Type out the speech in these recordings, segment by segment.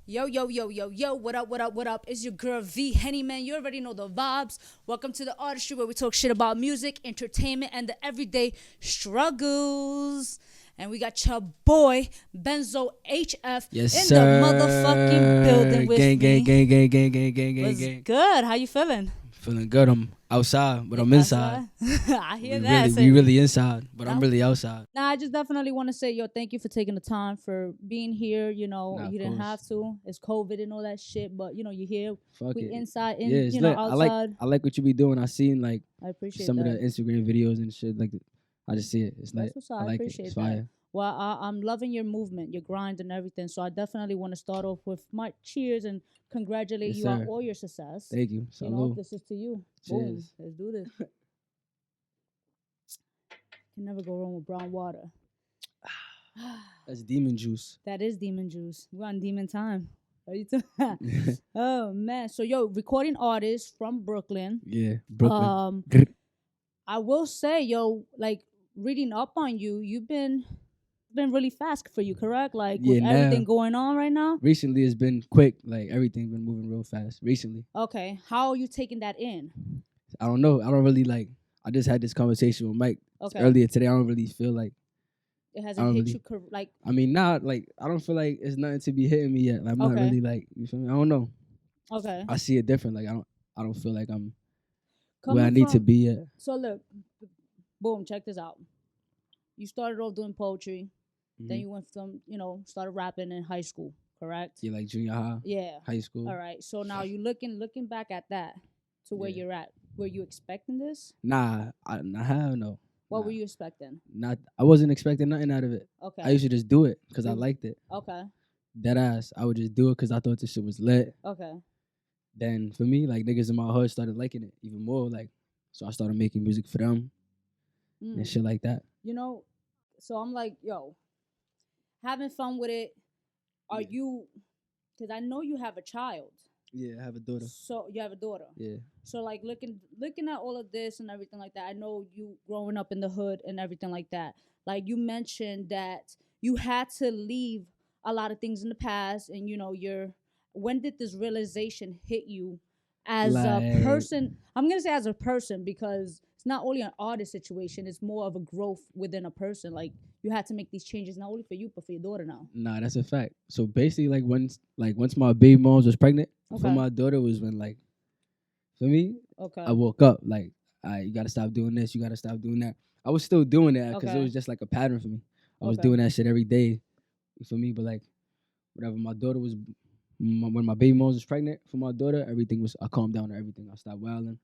Yo, yo, yo, yo, yo, what up, what up, what up? It's your girl V-Henny, man. You already know the vibes. Welcome to the Artistry, where we talk shit about music, entertainment, and the everyday struggles. And we got your boy, Benzoe HF, Yes, in sir. the motherfucking building with gang, me. gang, What's gang. good? How you feeling? Feeling good. I'm outside, but I'm inside. I hear We that. really, we really inside, but I'm Nah. really outside. Nah, I just definitely want to say, yo, thank you for taking the time for being here. You know, Nah, you of didn't course. have to. It's COVID and all that shit, but you're here. Fuck We it. inside, Yeah, it's lit. outside. I like what you be doing. I seen like I appreciate some that. of the Instagram videos and shit. Like, I just see it. It's That's lit. what's up. I I like it. appreciate It's that. fire. Well, I'm loving your movement, your grind, and everything. So I definitely want to start off with my cheers and congratulate Yes, you on sir. all your success. Thank you. You know, Salute. this is to you. Boom. Cheers. Let's do this. Can never go wrong with brown water. That's demon juice. That is demon juice. We're on demon time. Are you Oh man. So yo, recording artist from Brooklyn. Yeah, Brooklyn. I will say, yo, like reading up on you, you've been really fast for you, correct? Like Yeah, with everything now. going on right now. Recently, it's been quick. Like everything been moving real fast. Recently, Okay. How are you taking that in? I don't know. I don't really like. I just had this conversation with Mike Okay. earlier today. I don't really feel like. It I hasn't don't hit really- you like I mean, not like I don't feel like it's nothing to be hitting me yet. Like, I'm not Okay. really like, you feel me. I don't know. okay. I see it different. Like I don't feel like I'm Coming where I need to from- be yet. So look, boom, check this out. You started off doing poetry, then Mhm. you went from, started rapping in high school, correct? Yeah, like junior high, Yeah. high school. All right. So now you looking back at that to where Yeah. you're at. Were you expecting this? Nah, hell no. What Nah. were you expecting? Not. I wasn't expecting nothing out of it. Okay. I used to just do it because I You- liked it. okay. Dead ass. I would just do it because I thought this shit was lit. Okay. Then for me, like niggas in my hood started liking it even more. Like, so I started making music for them Mm. and shit like that. So I'm like, yo, having fun with it. Are Yeah. you? Because I know you have a child. Yeah, I have a daughter. So you have a daughter. Yeah. So like looking at all of this and everything like that, I know you growing up in the hood and everything like that. Like you mentioned that you had to leave a lot of things in the past, and when did this realization hit you as a Like- person? I'm gonna say as a person because it's not only an artist situation; it's more of a growth within a person. Like you had to make these changes not only for you but for your daughter now. Nah, that's a fact. So basically, once my baby mom was pregnant for Okay. my daughter was when for me, Okay. I woke up like, you gotta stop doing this, you gotta stop doing that. I was still doing that because Okay. it was just like a pattern for me. I was Okay. doing that shit every day for me, but like whatever my daughter was, when my baby mom was pregnant for my daughter, I calmed down on everything. I stopped wilding.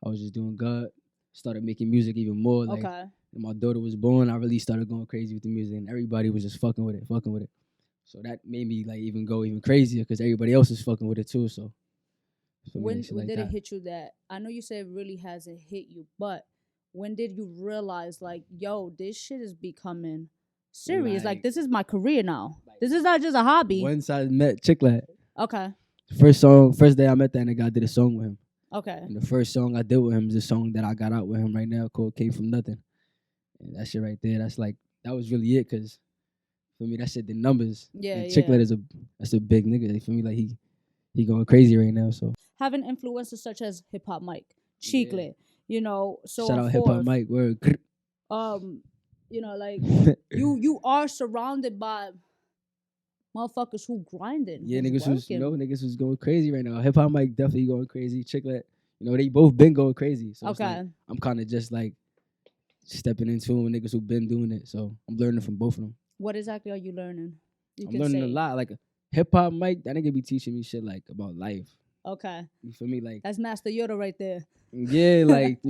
I was just doing good. Started making music even more. Like Okay. when my daughter was born, I really started going crazy with the music, and everybody was just fucking with it. So that made me like even go even crazier because everybody else is fucking with it too. So for me, When shit like did that. it hit you that? I know you said it really hasn't hit you, but when did you realize like, yo, this shit is becoming serious? Like this is my career now. This is not just a hobby. Once I met Chicklet, Okay. first day I met that nigga, I did a song with him. Okay. And the first song I did with him is a song that I got out with him right now called Came From Nothing. And that shit right there, that was really it, because for me, that shit did numbers. Yeah, and yeah. Chicklet that's a big nigga. Like, for me, like he going crazy right now. So Having influences such as Hip Hop Mike, Yeah. Chiclet, so shout on out Hip Hop forth. Mike. Word. Like you are surrounded by motherfuckers who grinding. Yeah, who's niggas who's going crazy right now. Hip Hop Mike definitely going crazy. Chicklet, they both been going crazy. So it's Okay. like, I'm kind of just like stepping into with niggas who been doing it. So I'm learning from both of them. What exactly are you learning? You I'm can learning say. a lot. Like Hip Hop Mike, that nigga be teaching me shit like about life. Okay. You feel me? Like That's Master Yoda right there. yeah, like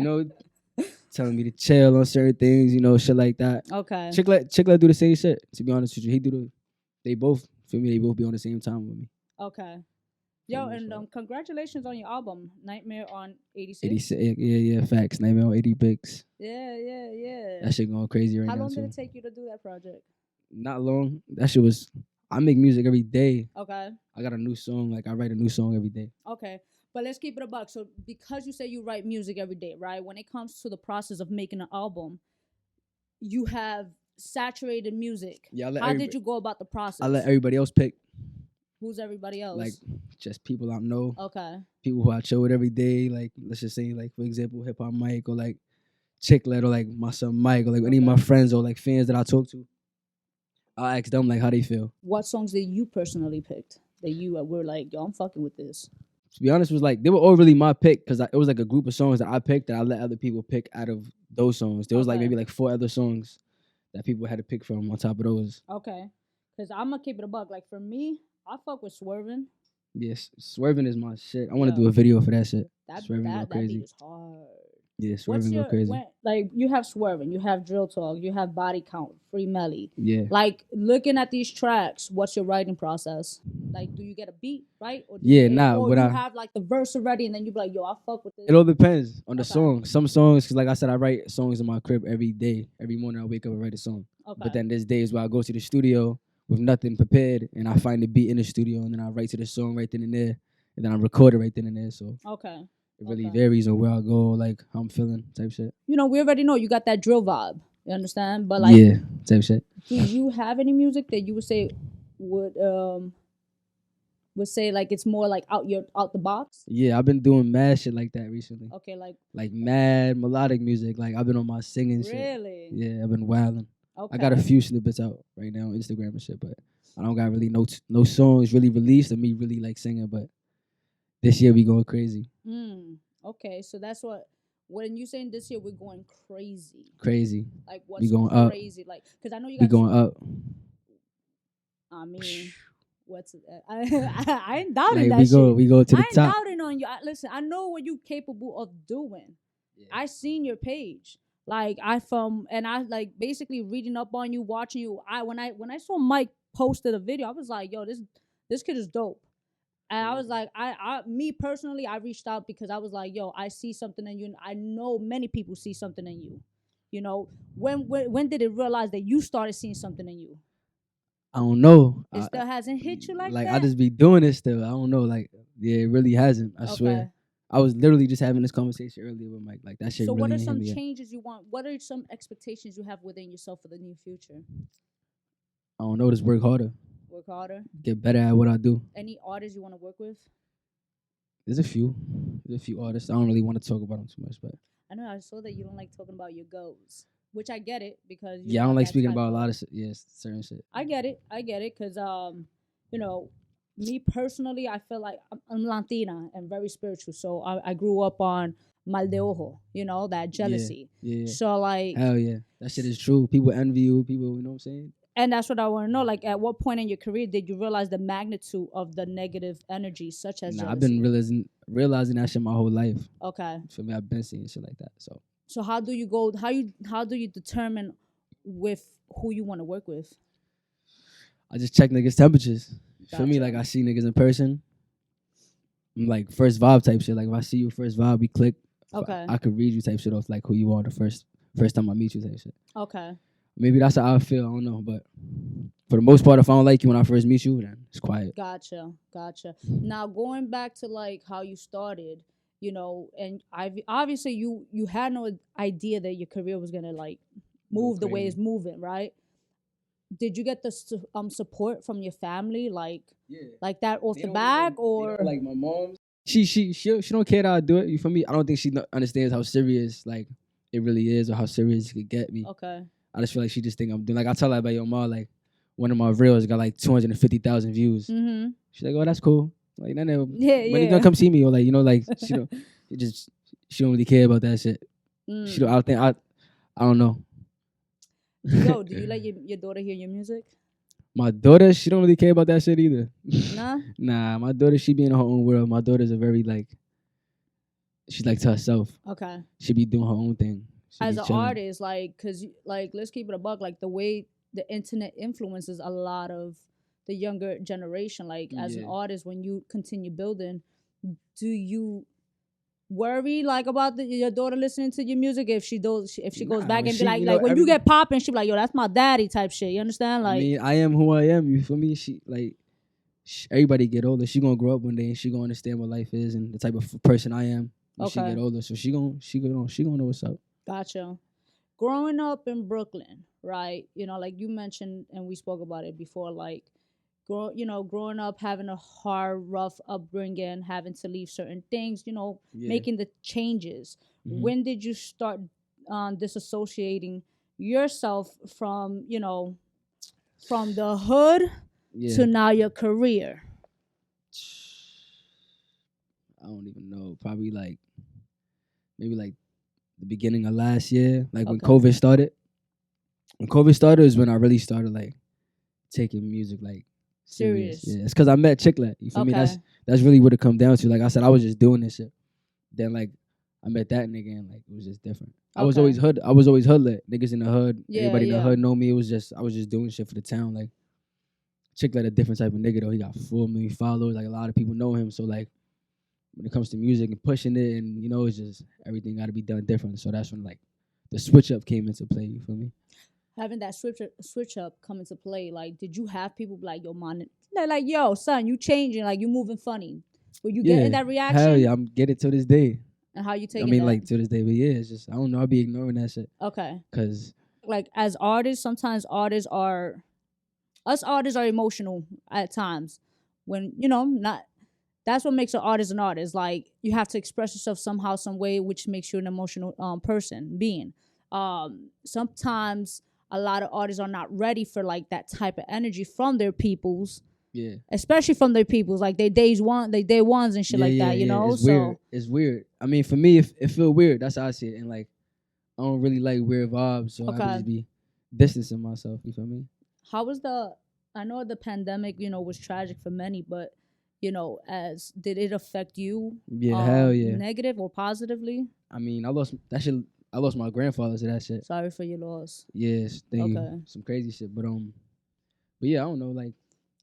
telling me to chill on certain things, shit like that. Okay. Chicklet do the same shit. To be honest with you, they both feel me. They both be on the same time with me. Okay. Yo, most and part. congratulations on your album, Nightmare on 86. 86, yeah, facts. Nightmare on 80 Bix. Yeah. That shit going crazy right How now long too. did it take you to do that project? Not long. That shit was. I make music every day. Okay. I got a new song. Like I write a new song every day. Okay. But let's keep it a buck. So because you say you write music every day, right? When it comes to the process of making an album, you have saturated music. Yeah, How did you go about the process? I let everybody else pick. Who's everybody else? Like just people I know. Okay. People who I chill with every day. Like let's just say like for example Hip Hop Mike or like Chicklet or like my son Mike or like any of my friends or like fans that I talk to. I ask them like how they feel. What songs did you personally picked that you were like, yo, I'm fucking with this? To be honest, it was like they were all really my pick because it was like a group of songs that I picked that I let other people pick out of those songs. There was like maybe like 4 other songs that people had to pick from on top of those. Okay, because I'm gonna keep it a buck. Like for me, I fuck with Swerving. Yes, Swerving is my shit. I want to do a video for that shit. Swerving go That crazy. beat is hard. Yeah, Swerving go crazy. Like you have Swerving, you have Drill Talk, you have Body Count, Free Melly. Yeah. Like looking at these tracks, what's your writing process? Like, do you get a beat, right? Or or you have like the verse already, and then you be like, yo, I fuck with this. It all depends on the song. Some songs, because like I said, I write songs in my crib every day. Every morning I wake up and write a song. Okay. But then there's days where I go to the studio with nothing prepared, and I find the beat in the studio, and then I write to the song right then and there, and then I record it right then and there. So okay. It really varies on where I go, like how I'm feeling, type shit. You know, we already know you got that drill vibe. You understand? But like, yeah, type shit. Do you have any music that you would say would say like it's more like out the box? Yeah, I've been doing mad shit like that recently. Okay, like mad melodic music. Like I've been on my singing shit. Really? Yeah, I've been wilding. Okay. I got a few snippets out right now on Instagram and shit, but I don't got really no songs really released of me really like singing, but this year we going crazy. Okay, so that's when you saying this year we're going crazy. Crazy. Like what's we going crazy? Up. Like because I know you got. We going up. I mean, what's I ain't doubting that shit. We go to the top. I ain't doubting on you. Listen, I know what you capable of doing. Yeah. I seen your page. Like I like basically reading up on you, watching you. When I saw Mike posted a video, I was like, yo, this kid is dope. And I was like, me personally, I reached out because I was like, yo, I see something in you. And I know many people see something in you. You know, when did it realize that you started seeing something in you? I don't know. It still hasn't hit you like that? Like, I just be doing it still. I don't know. Like, yeah, it really hasn't. I swear. I was literally just having this conversation earlier with Mike. Like, that shit really. So what are some changes you want? What are some expectations you have within yourself for the near future? I don't know. Just work harder. Work harder? Get better at what I do. Any artists you want to work with? There's a few artists. I don't really want to talk about them too much, but I know I saw that you don't like talking about your goals, which I get it because I don't like speaking about a lot of certain shit. I get it because you know, me personally, I feel like I'm Latina and very spiritual, so I grew up on mal de ojo, you know, that jealousy. Yeah. So like, hell yeah, that shit is true. People envy you. People, you know what I'm saying? And that's what I want to know. Like, at what point in your career did you realize the magnitude of the negative energy, such as jealousy? I've been realizing that shit my whole life. Okay. For me, I've been seeing shit like that. So how do you go? How do you determine with who you want to work with? I just check niggas' temperatures. Gotcha. For me, like I see niggas in person. I'm like first vibe type shit. Like if I see you first vibe, we click. Okay. I could read you type shit off like who you are the first time I meet you type shit. Okay. Maybe that's how I feel. I don't know, but for the most part, if I don't like you when I first meet you, then it's quiet. Gotcha. Now going back to like how you started, you know, and obviously you had no idea that your career was gonna like move the way it's moving, right? Did you get the support from your family, like that off the back, or like my mom? She don't care that I do it. You feel me? I don't think she understands how serious like it really is or how serious it could get me. Okay. I just feel like she just think I'm doing. Like I tell her about, yo, ma, like one of my reels got like 250,000 views. Mm-hmm. She's like, oh, that's cool. Like, when you gonna come see me? Or like, you know, like she don't really care about that shit. She don't. I don't know. Yo, do you let your daughter hear your music? My daughter, she don't really care about that shit either. Nah. Nah, my daughter, she be in her own world. My daughter's a very like, she's like to herself. Okay. She be doing her own thing. As an artist, like, cause like, let's keep it a buck. Like the way the internet influences a lot of the younger generation. Like as an artist, when you continue building, do you worry like about your daughter listening to your music if she goes back and be like when you get popping, she be like, yo, that's my daddy type shit. You understand? Like, I mean, I am who I am. You feel me? She like everybody get older. She gonna grow up one day and she gonna understand what life is and the type of person I am when she get older. So she gonna know what's up. Gotcha. Growing up in Brooklyn, right? You know, like you mentioned and we spoke about it before, like growing up, having a hard, rough upbringing, having to leave certain things, Yeah. making the changes. Hmm. When did you start disassociating yourself from, from the hood Yeah. to now your career? I don't even know. Probably like maybe like the beginning of last year, like when Okay. COVID started. When COVID started is when I really started like taking music like serious. Serious. Yeah, it's because I met Chicklet. You feel me? Okay. That's really what it come down to. Like I said, I was just doing this shit. Then like I met that nigga and like it was just different. I was Okay. always hood. I was always hoodlit. Niggas in the hood. Yeah, Everybody in the yeah. hood know me. I was just doing shit for the town. Like Chicklet a different type of nigga though. He got 4 million followers. Like a lot of people know him. So like when it comes to music and pushing it and it's just everything got to be done different. So that's when like the switch up came into play. You feel me? Having that switch up come into play, like, did you have people be like, yo, man, they're like, yo, son, you changing, like, you moving funny? Were you getting that reaction? Hell yeah, I'm getting it to this day. And how you I taking mean, that? like to this day, but yeah, it's just I don't know. I be ignoring that shit. Okay. Cause like as artists, sometimes artists are emotional at times. When not. That's what makes an artist an artist. Like you have to express yourself somehow, some way, which makes you an emotional being. Sometimes a lot of artists are not ready for like that type of energy from their peoples. Yeah. Especially from their peoples, like they day ones and shit that. It's so weird. It's weird. I mean, for me, it feel weird. That's how I see it. And like, I don't really like weird vibes, so I could just be distancing myself. You feel me? How was I know the pandemic, was tragic for many, but as did it affect you? Yeah, hell yeah. Negative or positively? I mean, I lost my grandfather to that shit. Sorry for your loss. Yes, thank you. Some crazy shit, but yeah, I don't know. Like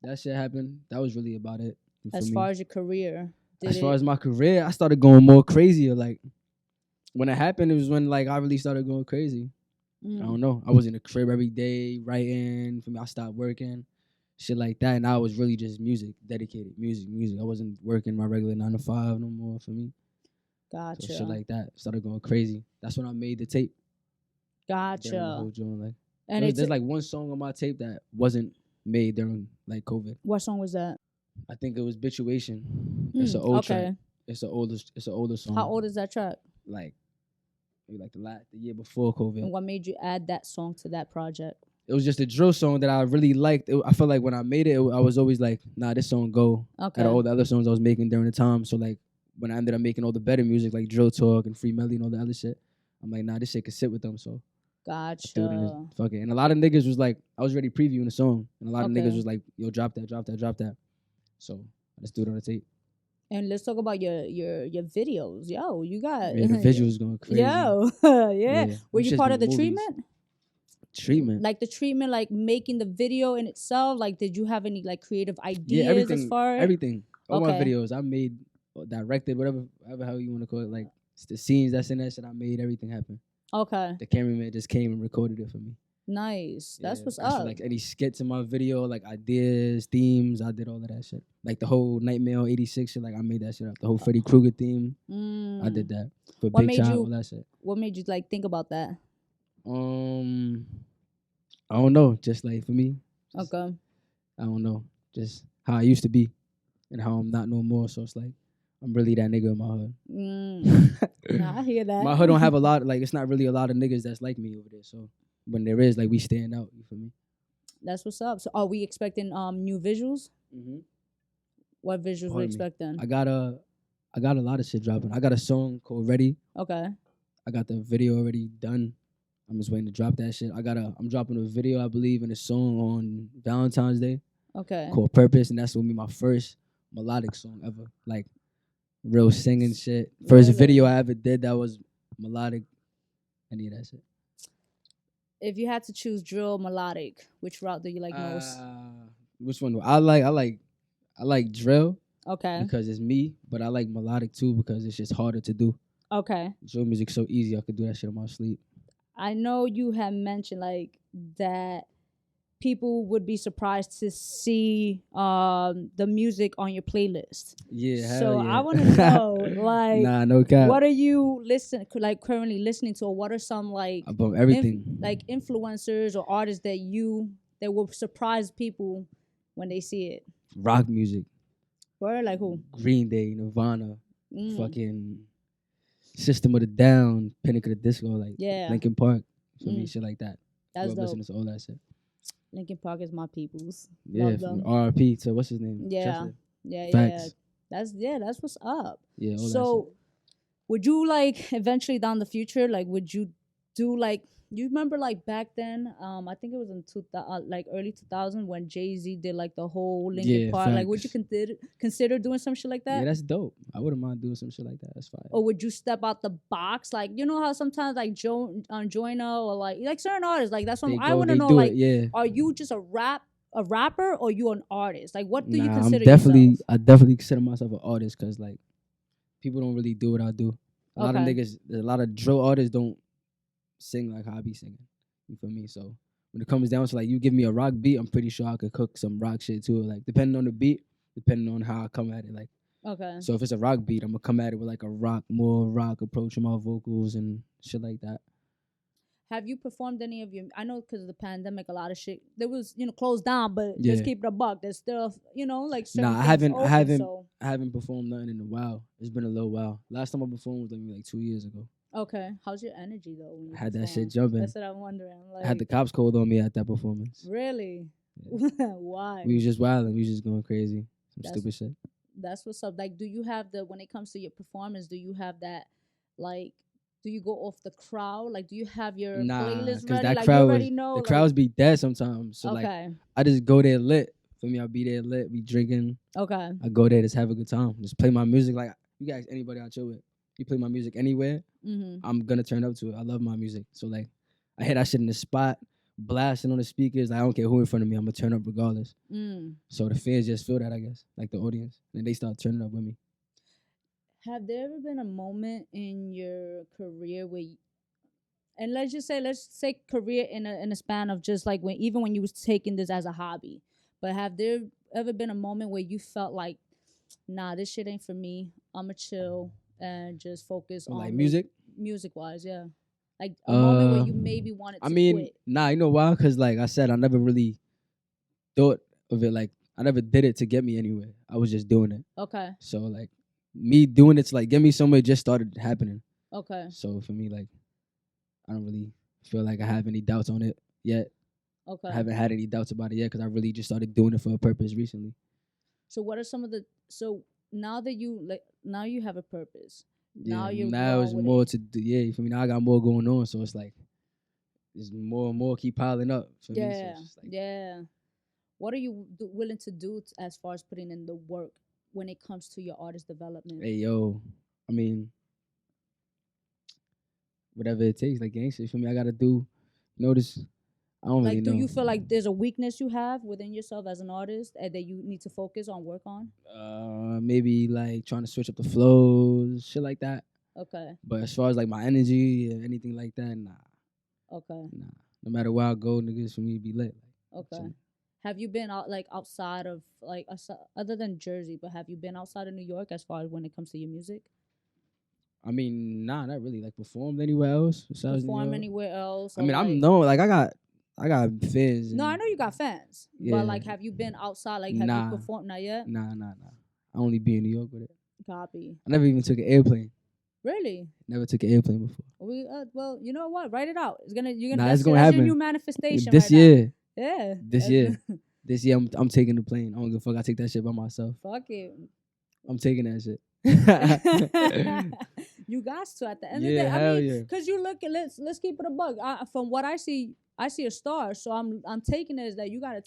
that shit happened. That was really about it. As far as your career, as far as my career, I started going more crazier. Like when it happened, it was when like I really started going crazy. I don't know. I was in the crib every day writing. For me, I stopped working. Shit like that, and I was really just dedicated music. I wasn't working my regular 9 to 5 no more. For me, gotcha. So shit like that started going crazy. That's when I made the tape. Gotcha. The whole joint, like, and there's like one song on my tape that wasn't made during like COVID. What song was that? I think it was Bituation. It's an old track. It's an older song. How old is that track? Like maybe like the year before COVID. And what made you add that song to that project? It was just a drill song that I really liked. I felt like when I made it, I was always like, nah, this song go. Okay. Out of all the other songs I was making during the time. So like when I ended up making all the better music, like Drill Talk and Free Melody and all the other shit, I'm like, nah, this shit could sit with them. So gotcha. Fuck it. And a lot of niggas was like, I was already previewing the song. And a lot of niggas was like, yo, drop that. So I just threw it on the tape. And let's talk about your videos. Yo, you got the visuals going crazy. Yo, yeah. Were you part of the treatment? Like the treatment, like making the video in itself. Like, did you have any like creative ideas? Yeah, everything. As far everything. All my videos I made, directed, whatever hell you want to call it. Like the scenes that's in that shit, I made everything happen. Okay. The cameraman just came and recorded it for me. Nice. That's what's up. Like any skits in my video, like ideas, themes, I did all of that shit. Like the whole Nightmare on 86 shit, like I made that shit up. The whole Freddy Krueger theme, I did that. For Big Child, all that shit. What made you like think about that? I don't know. Just like for me. Okay. I don't know. Just how I used to be and how I'm not no more. So it's like I'm really that nigga in my hood. Nah, I hear that. My hood don't have a lot. Like it's not really a lot of niggas that's like me over there. So when there is, like we stand out. You feel me? That's what's up. So are we expecting new visuals? Mm-hmm. What visuals we expecting? I got a lot of shit dropping. I got a song called Ready. Okay. I got the video already done. I'm just waiting to drop that shit. I'm dropping a video, I believe, and a song on Valentine's Day. Okay. Called Purpose, and that's gonna be my first melodic song ever. Like real singing shit. First video I ever did that was melodic. Any of that shit. If you had to choose drill, melodic, which route do you like most? Which one? I like drill. Okay. Because it's me, but I like melodic too because it's just harder to do. Okay. Drill music's so easy. I could do that shit in my sleep. I know you have mentioned like that people would be surprised to see the music on your playlist. Yeah. So yeah. I want to know, like, nah, no cap. What are you currently listening to, or what are some like everything like influencers or artists that will surprise people when they see it? Rock music. Or like who? Green Day, Nirvana, Mm. fucking System of the Down, Panic! At the Disco, like Yeah. Linkin Park. For me, Mm. shit like that. That's Grew up dope. listening to all that shit. Linkin Park is my peoples. Yeah, Love from them. R.I.P. to what's his name? Yeah. Chester. Yeah, Facts. That's what's up. Yeah, all that So, shit. would you like eventually down the future, like, would you do like you remember like back then? I think it was in like early 2000 when Jay-Z did like the whole Linkin Yeah, Park. Like, would you facts. consider doing some shit like Yeah, that? that's dope. I wouldn't mind doing some shit like that. That's fine. Or would you step out the box? Like, you know how sometimes like Joyner or like certain artists, like that's what They I go, want to they know. do Like, it. Yeah. are you just a rapper, or you an artist? Like, what do you Nah, consider yourself? I definitely consider myself an artist because like people don't really do what I do. A lot of Okay. niggas, a lot of drill artists don't sing like how I be singing. You feel me? So when it comes down to like you give me a rock beat, I'm pretty sure I could cook some rock shit too. Like depending on the beat, depending on how I come at it. Like Okay. so if it's a rock beat, I'm gonna come at it with like more rock approach in my vocals and shit like that. Have you performed any of your? I know because of the pandemic, a lot of shit there was closed down, but Yeah. let's keep it a buck. There's still like certain Nah, things open. So I haven't performed nothing in a while. It's been a little while. Last time I performed was maybe like 2 years ago. okay, how's your energy though? When you I had that shit perform? jumping. That's what I'm wondering. Like, I had the cops called on me at that performance. really? Yeah. Why? We was just wilding. We was just going crazy. Some stupid shit. That's what's up. Like, do you have when it comes to your performance, do you have that, like, do you go off the crowd? Like, do you have your playlist ready? That like, crowd you already was, know. the crowds be dead sometimes. So like, I just go there lit. For me, I'll be there lit, be drinking. Okay. I go there, just have a good time. Just play my music. Like, you guys, anybody I chill with, you play my music anywhere, I'm gonna turn up to it. I love my music. So like, I hit that shit in the spot, blasting on the speakers. I don't care who in front of me. I'm gonna turn up regardless. So the fans just feel that, I guess, like the audience, and they start turning up with me. Have there ever been a moment in your career where, and let's say career in a span of just like when you was taking this as a hobby, but have there ever been a moment where you felt like, nah, this shit ain't for me. I'ma chill and just focus on like music wise, yeah. Like a moment where you maybe wanted to quit. Nah, you know why? Because like I said, I never really thought of it. Like I never did it to get me anywhere. I was just doing it. Okay. So like me doing it to like get me somewhere just started happening. Okay. So for me, like I don't really feel like I have any doubts on it yet. Okay. I haven't had any doubts about it yet because I really just started doing it for a purpose recently. So what are some of the now that you have a purpose. Yeah, now it's more to do. Yeah, for me now I got more going on, so it's like there's more and more keep piling up for me. So it's just like, yeah. What are you willing to do as far as putting in the work when it comes to your artist development? Hey yo, I mean, whatever it takes, like gangster for me, I gotta do. Notice, I don't really know. Do you feel like there's a weakness you have within yourself as an artist that you need to focus on, work on? Maybe like trying to switch up the flows, shit like that. Okay. But as far as like my energy or anything like that, nah. Okay. Nah. No matter where I go, niggas for me be lit. Okay. Have you been outside of other than Jersey, but have you been outside of New York as far as when it comes to your music? I mean, nah, not really. Like performed anywhere else besides New York? Anywhere else? I mean, I'm no like I got fans. No, I know you got fans. Yeah. But like, have you been outside? Like, have you performed? Not yet. Nah. I only be in New York with it. Copy. I never even took an airplane. Really? Never took an airplane before. Well, you know what? Write it out. It's gonna happen. That's your new manifestation this year. Now. Yeah. This year. This year I'm taking the plane. I don't give a fuck. I take that shit by myself. Fuck it. I'm taking that shit. You got to at the end of the day. Hell yeah. Cause you look at let's keep it a bug. From what I see a star. So I'm taking it as that you gotta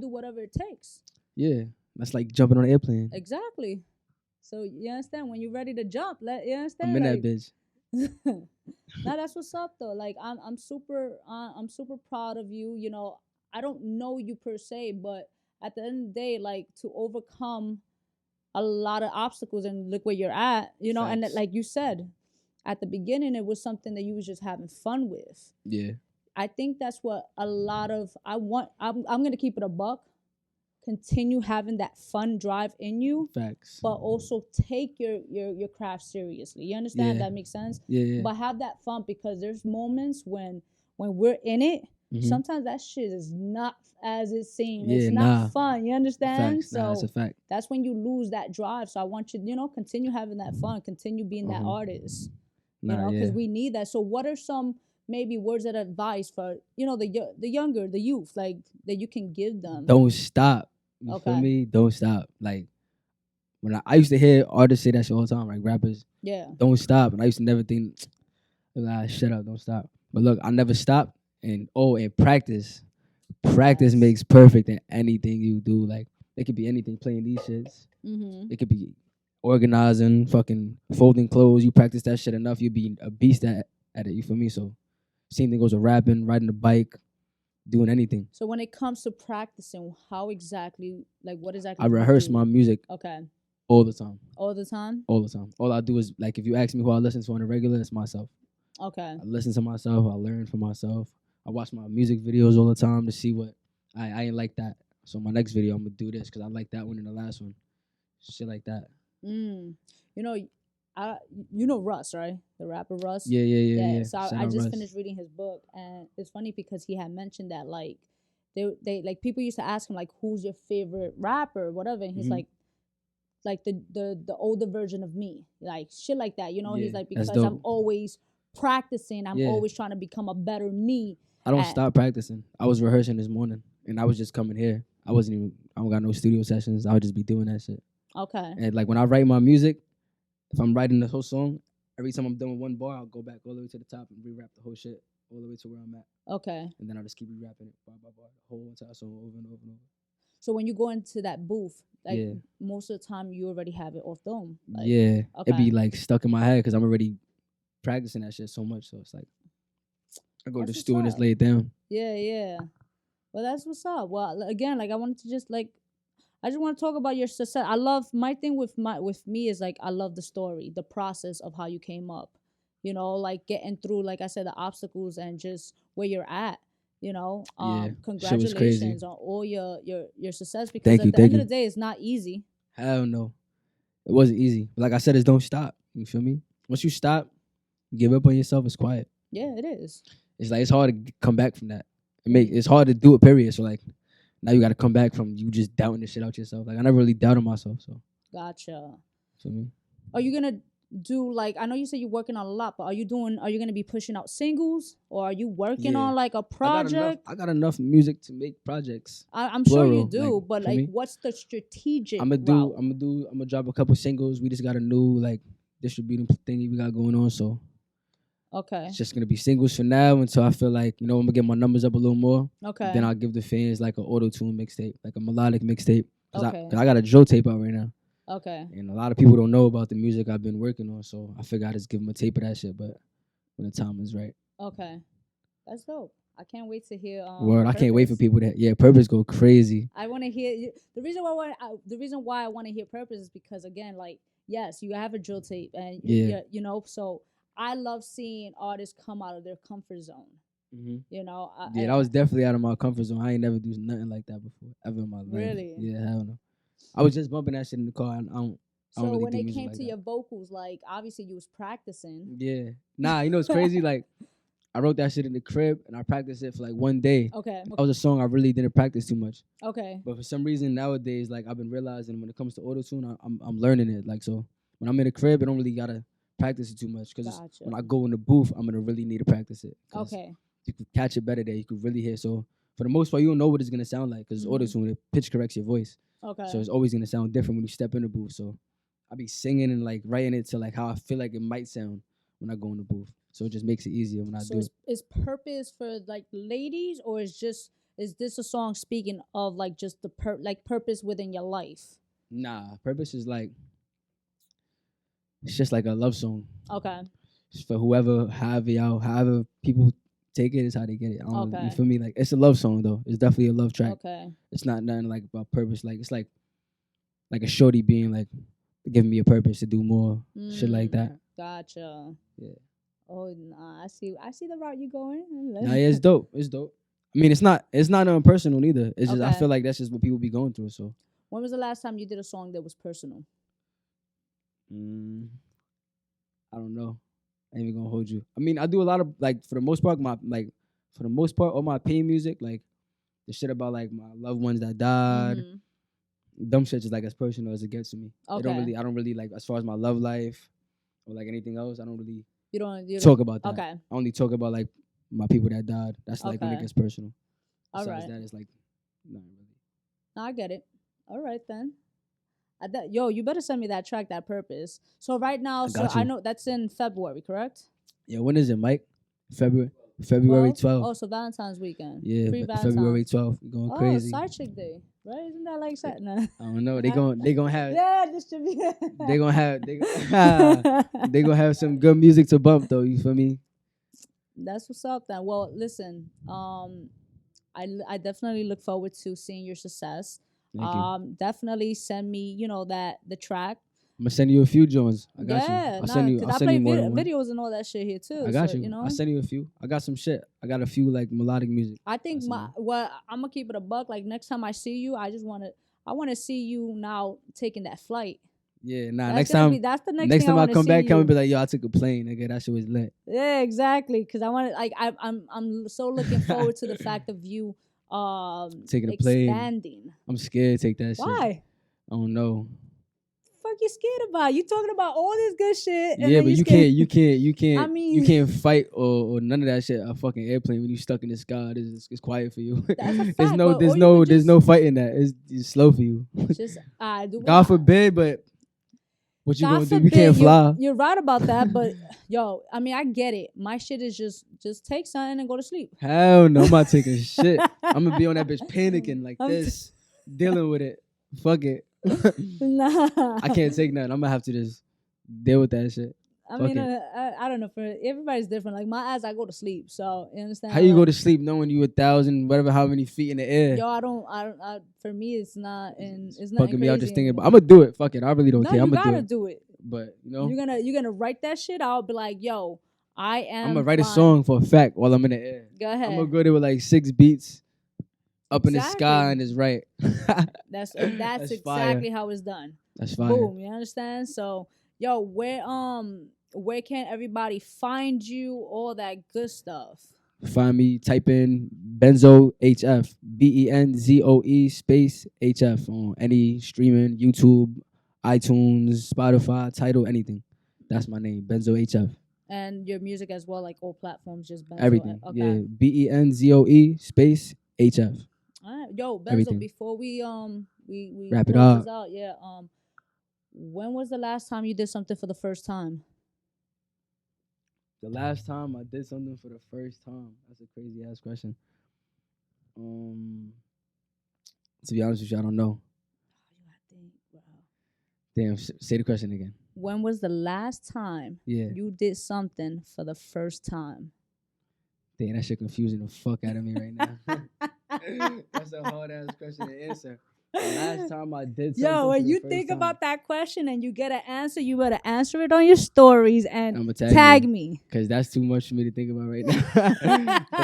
do whatever it takes. Yeah, that's like jumping on an airplane. Exactly. So you understand when you're ready to jump. You understand? I'm in that bitch. Now that's what's up though. Like I'm super proud of you. You know, I don't know you per se, but at the end of the day, like to overcome a lot of obstacles and look where you're at, you know. Thanks. And like you said, at the beginning, it was something that you was just having fun with. Yeah. I think that's what a lot of I'm gonna keep it a buck. Continue having that fun drive in you. Facts. But also take your craft seriously. You understand? That makes sense? Yeah. But have that fun because there's moments when we're in it, sometimes that shit is not as it seems. Yeah, It's not fun. You understand? Facts. Nah, that's a fact. that's when you lose that drive. So I want you, continue having that fun, continue being that artist. Because we need that. So what are some maybe words of advice for the younger, the youth, like that you can give them? Don't stop. You feel me? Don't stop. Like when I used to hear artists say that shit all the time, like rappers. Yeah. Don't stop. And I used to never think, shut up, don't stop. But look, I never stopped. And practice. Practice makes perfect in anything you do. Like it could be anything, playing these shits. It could be organizing, fucking folding clothes. You practice that shit enough, you'll be a beast at it. You feel me? So same thing goes with rapping, riding a bike, doing anything. So when it comes to practicing, how exactly, like what exactly? I rehearse my music. Okay. All the time. All the time? All the time. All I do is, like, if you ask me who I listen to on a regular, it's myself. Okay. I listen to myself. I learn from myself. I watch my music videos all the time to see what I ain't like that. So my next video, I'm gonna do this because I like that one in the last one. Shit like that. You know Russ, right? The rapper Russ. Yeah. So I just finished reading his book, and it's funny because he had mentioned that like they like people used to ask him like who's your favorite rapper, whatever, and he's like the older version of me, like shit like that. He's like, because I'm always practicing, I'm always trying to become a better me. I don't stop practicing. I was rehearsing this morning, and I was just coming here. I don't got no studio sessions. I would just be doing that shit. Okay. And like when I write my music, if I'm writing the whole song, every time I'm done with one bar, I'll go back all the way to the top and re-rap the whole shit all the way to where I'm at. Okay. And then I'll just keep re-rapping it bar by bar, the whole entire song over and over and over. So when you go into that booth, like most of the time you already have it off dome. Like, okay. It be like stuck in my head because I'm already practicing that shit so much. So it's like I go to the studio and just lay it down. Yeah. Well, that's what's up. Well, again, like I wanted to just I just want to talk about your success. I love my thing with me is like I love the story, the process of how you came up. Like getting through, like I said, the obstacles and just where you're at. Congratulations on all your success, because at the end of the day, it's not easy. Hell no, it wasn't easy. But like I said, it's don't stop. You feel me? Once you stop, give up on yourself. It's quiet. Yeah, it is. It's like it's hard to come back from that. It's hard to do it. Period. So like now you got to come back from you just doubting the shit out yourself. Like I never really doubted myself. So gotcha. Feel me? Are you gonna do like, I know you said you're working on a lot, but are you gonna be pushing out singles, or are you working on like a project? I got enough music to make projects. I'm sure you do, like, but like what's the strategic I'm gonna drop a couple singles. We just got a new like distributing thingy we got going on, so okay, it's just gonna be singles for now until I feel like I'm gonna get my numbers up a little more. Okay, then I'll give the fans like an auto-tune mixtape, like a melodic mixtape, cause I got a drill tape out right now. Okay. And a lot of people don't know about the music I've been working on, so I figured I'd just give them a tape of that shit, but when the time is right. Okay. That's dope. I can't wait to hear Word, I can't wait for people to Purpose go crazy. I want to hear the reason why I want to hear Purpose is because, again, like, yes, you have a drill tape, and so I love seeing artists come out of their comfort zone. Mm-hmm. That was definitely out of my comfort zone. I ain't never do nothing like that before ever in my life. Really? Yeah, hell no. I was just bumping that shit in the car. So really when it came to your vocals, like obviously you was practicing. Yeah. Nah, it's crazy. Like I wrote that shit in the crib and I practiced it for like one day. Okay. That was a song I really didn't practice too much. Okay. But for some reason nowadays, like I've been realizing when it comes to auto-tune, I'm learning it. Like so when I'm in the crib, I don't really gotta practice it too much because when I go in the booth, I'm gonna really need to practice it. Okay. You could catch it better there. You could really hear. So for the most part, you don't know what it's gonna sound like because auto-tune, it pitch corrects your voice. Okay. So it's always gonna sound different when you step in the booth. So I be singing and like writing it to like how I feel like it might sound when I go in the booth. So it just makes it easier when I do. So is Purpose for like ladies, or is this a song speaking of like just the purpose within your life? Nah, Purpose is like, it's just like a love song. Okay. It's for however people take it is how they get it. You feel me? Like it's a love song though. It's definitely a love track. Okay. It's not nothing like about purpose. Like it's like a shorty being like giving me a purpose to do more. Shit like that. Gotcha. Yeah. Oh nah, I see the route you going. Nah, yeah, it's dope. It's dope. I mean, it's not nothing personal either. It's just I feel like that's just what people be going through. So. When was the last time you did a song that was personal? I don't know. I ain't even gonna hold you. I mean, I do a lot of like for the most part, my like for the most part, all my pain music, like the shit about like my loved ones that died, dumb shit is like as personal as it gets to me. I don't really like as far as my love life or like anything else. I don't really talk about that. Okay. I only talk about like my people that died. That's like when it gets personal. All Besides right. that, it's like not really. No, I get it. All right then. Yo, you better send me that track, That Purpose. So right now, I know that's in February, correct? Yeah, when is it, Mike? February 12th. Oh, so Valentine's weekend. Yeah, February 12th. We're going crazy. Oh, Side Chick Day, right? Isn't that like that? Nah. I don't know. They gonna have. Yeah, this should be. they gonna have some good music to bump though. You feel me? That's what's up then. Well, listen. I definitely look forward to seeing your success. Thank you. Definitely send me, the track. I'm gonna send you a few Jones. I got you. I'll send you more than one. videos and all that shit here too. I got you. I'll send you a few. I got some shit. I got a few like melodic music. I think I'm gonna keep it a buck. Like next time I see you, I wanna see you now taking that flight. Yeah, nah. That's next time I come back, come and be like, yo, I took a plane. Nigga, that shit was lit. Yeah, exactly. Cause I want to I'm so looking forward to the fact of you taking a plane. I'm scared to take that shit. Why? I don't know. Fuck you scared about? You talking about all this good shit. And yeah, but you can't. I mean, you can't fight or none of that shit. A fucking airplane when you stuck in the sky, it's quiet for you. That's a fact, there's no fighting that. It's slow for you. Just God forbid, but what you gonna do? You can't fly. You're right about that, but yo, I mean, I get it. My shit is just take something and go to sleep. Hell no, I'm not taking shit. I'm gonna be on that bitch panicking like this, dealing with it. Fuck it. Nah. I can't take nothing. I'm gonna have to just deal with that shit. I mean, I don't know. For everybody's different. Like my ass, I go to sleep. So you understand? How you go to sleep knowing you 1,000, how many feet in the air? Yo, I don't. For me, it's not. And it's not fucking me. I'm just thinking about. I'm gonna do it. Fuck it. I really don't care. No, I'm you gonna gotta do it. But you're gonna write that shit out. Be like, yo, I am. I'm gonna write a song for a fact while I'm in the air. Go ahead. I'm gonna go there with like 6 beats. Up in the sky and it's right. That's exactly fire. how it's done. That's fine. Boom, you understand? So, yo, where can everybody find you? All that good stuff. Find me. Type in Benzoe HF, BENZOE space HF on any streaming, YouTube, iTunes, Spotify, Tidal, anything. That's my name, Benzoe HF. And your music as well, like all platforms, just Benzoe. Everything. Okay. Yeah, BENZOE space HF. All right, yo, Benzoe. Everything. Before we wrap it up. Out, yeah. When was the last time you did something for the first time? The last time I did something for the first time. That's a crazy ass question. To be honest with you, I don't know. You think, wow. Damn, say the question again. When was the last time you did something for the first time? Damn, that shit confusing the fuck out of me right now. That's a hard ass question to answer. The last time I did something. Yo, when you think about that question and you get an answer, you better answer it on your stories and tag me. Because that's too much for me to think about right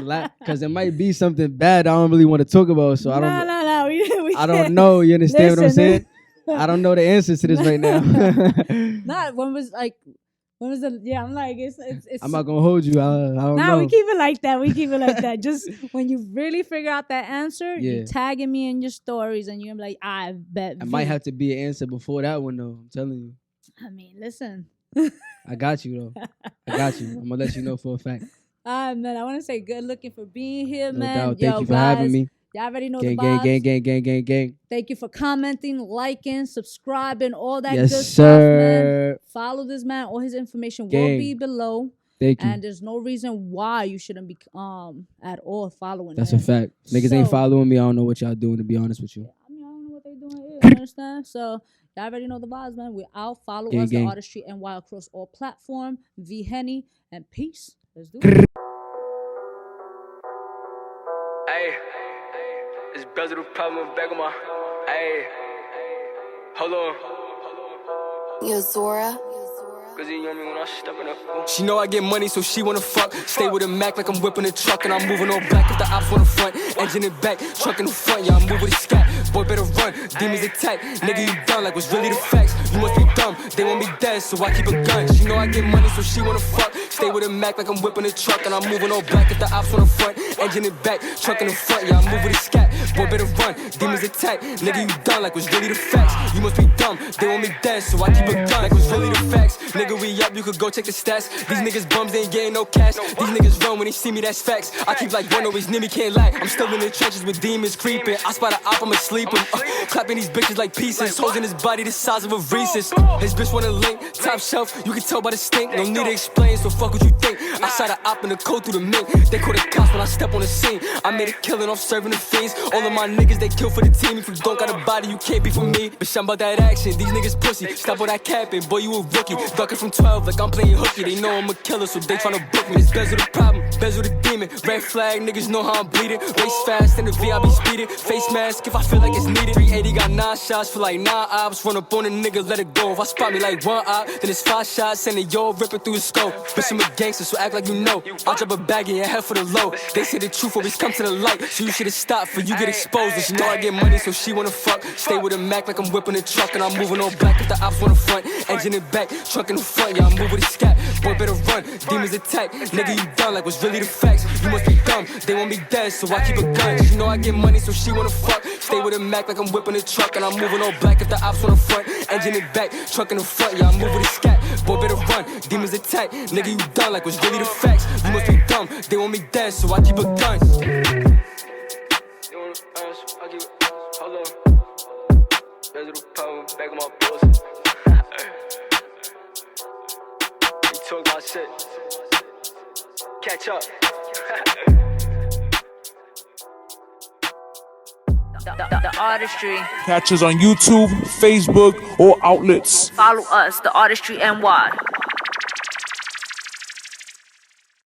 now. Because it might be something bad I don't really want to talk about. So I don't know. We I don't know. You understand what I'm saying? I don't know the answers to this right now. When was the I'm like it's I'm not gonna hold you. I don't know. Nah, we keep it like that. Just when you really figure out that answer, you tagging me in your stories and you're like, I bet. I might have to be an answer before that one though. I'm telling you. I mean, listen. I got you though. I got you. I'm gonna let you know for a fact. Man, I want to say good looking for being here, no man. Doubt. Thank you for having me. Y'all already know the vibes. Gang. Thank you for commenting, liking, subscribing, all that good yes, stuff, sir. man. Follow this man. All his information will be below. Thank you. And there's no reason why you shouldn't be at all following That's him. a fact. Niggas ain't following me. I don't know what y'all doing, to be honest with you. I mean, I don't know what they doing here. You understand? So y'all already know the vibes, man. We're out. Follow us, The Artistry NY, across all platforms. V-Henny, and peace. Let's do it. Hey. It's Benzoe the problem back on my. Hey, hold on. Yo, Zora. Cause you know me when I step in up. She know I get money, so she wanna fuck. Stay with a Mac like I'm whipping a truck, and I'm moving all black. If the ops on the front, engine in back, truck in the front. Yeah, I move with a scat. Boy, better run. Demons attack. Nigga, you done like what's really the facts. You must be dumb. They want me dead, so I keep a gun. She know I get money, so she wanna fuck. Stay with a Mac like I'm whipping a truck, and I'm moving all black at the ops on the front, engine in back, truck in the front. Yeah, I move with a scat, boy better run, demons attack. Nigga, you done like what's really the facts. You must be dumb, they want me dead, so I keep a gun like what's really the facts. Nigga, we up, you could go check the stats. These niggas bums, they ain't getting no cash. These niggas run when they see me, that's facts. I keep like one, always near me, can't lie. I'm still in the trenches with demons creeping. I spot a op, I'ma sleep him. Clapping these bitches like pieces, holding his body the size of a Reese's. His bitch wanna link, top shelf, you can tell by the stink. No need to explain, so fuck what you think. I shot a op in the coat through the mink. They call the cops when I step on the scene. I made a killing off serving the fiends. All of my niggas, they kill for the team. If you don't got a body, you can't be for me. Bitch, I'm about that action, these niggas pussy. Stop all that capping, boy, you a rookie. Ducking from 12 like I'm playing hooky. They know I'm a killer, so they tryna book me. It's Benzoe the problem, Benzoe the demon. Red flag, niggas know how I'm bleeding. Race fast, in the V, I be speeding. Face mask if I feel like it's needed. 380 got 9 shots, feel like 9 ops. Run up on a nigga, let it go. If I spot me like 1 op, then it's 5 shots, and it yo ripping through his skull. Bitch, I'm a gangster, so act like you know. I'll drop a bag in your head for the low. They say the truth always come to the light, so you should've stopped for you get exposed. And she know I get money, so she wanna fuck. Stay with a Mac like I'm whipping a truck, and I'm moving all black if the ops on the front, engine in back, truck in the front. Yeah, I move with a scat, boy better run, demons attack. Nigga, you done like what's really the facts. You must be dumb, they want me dead, so I keep a gun. She know I get money, so she wanna fuck. Stay with a Mac like I'm whipping a truck, and I'm moving all black if the ops on the front, engine in back, truck in the front. Yeah, I move with a scat, boy better run, demons attack. Nigga, you done like what's really the facts. You must be dumb, they want me dead, so I keep a gun. Hold on, there's a little power back on my pussy. You talk about shit. Catch up. The Artistry. Catch us on YouTube, Facebook, or outlets. Follow us, The Artistry NY.